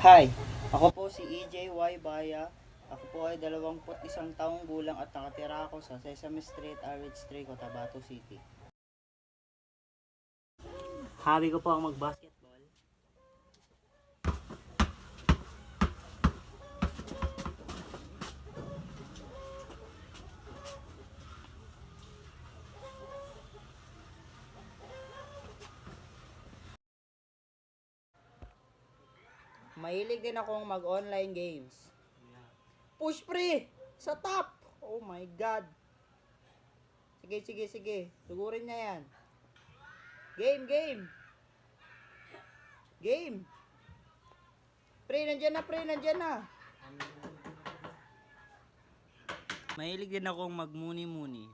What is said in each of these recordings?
Hi, ako po si EJY Baya. Ako po ay 21 taong gulang at nakatira ako sa Sesame Street, RH3, Cotabato City. Hobby ko po ang mag-basketball. Mahilig din akong mag-online games. Push pre! Sa top! Oh my God! Sige. Sugurin niya yan. Game! Game! Pre, nandyan na! Mahilig din akong magmuni-muni.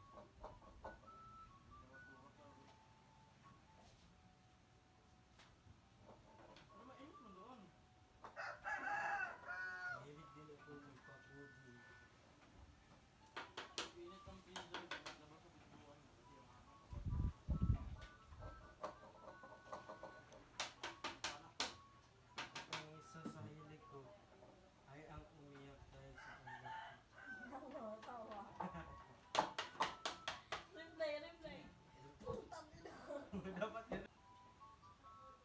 Ang isa sa hilig ko ay ang umiyak dahil sa ulat. Reply. Dapat yun.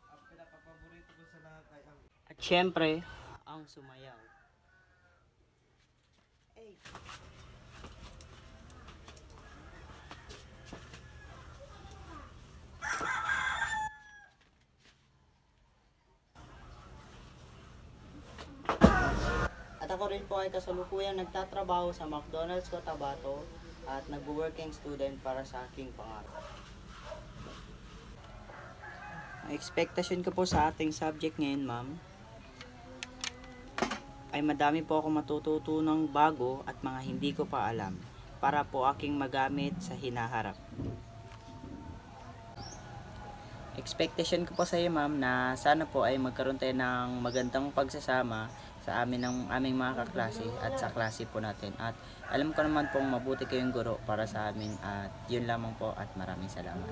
Ang pinakapaborito ko sa lahat ay ang At syempre, ang sumayaw. Hey. At ako rin po ay kasalukuyang nagtatrabaho sa McDonald's Cotabato at nag-working student para sa aking pangarap. Ang expectation ko po sa ating subject ngayon, ma'am, ay madami po ako matututunang bago at mga hindi ko pa alam para po aking magamit sa hinaharap. Expectation ko po sa iyo, ma'am, na sana po ay magkaroon tayo ng magandang pagsasama sa aming mga kaklase at sa klase po natin. At alam ko naman pong mabuti kayong guro para sa amin at yun lamang po at maraming salamat.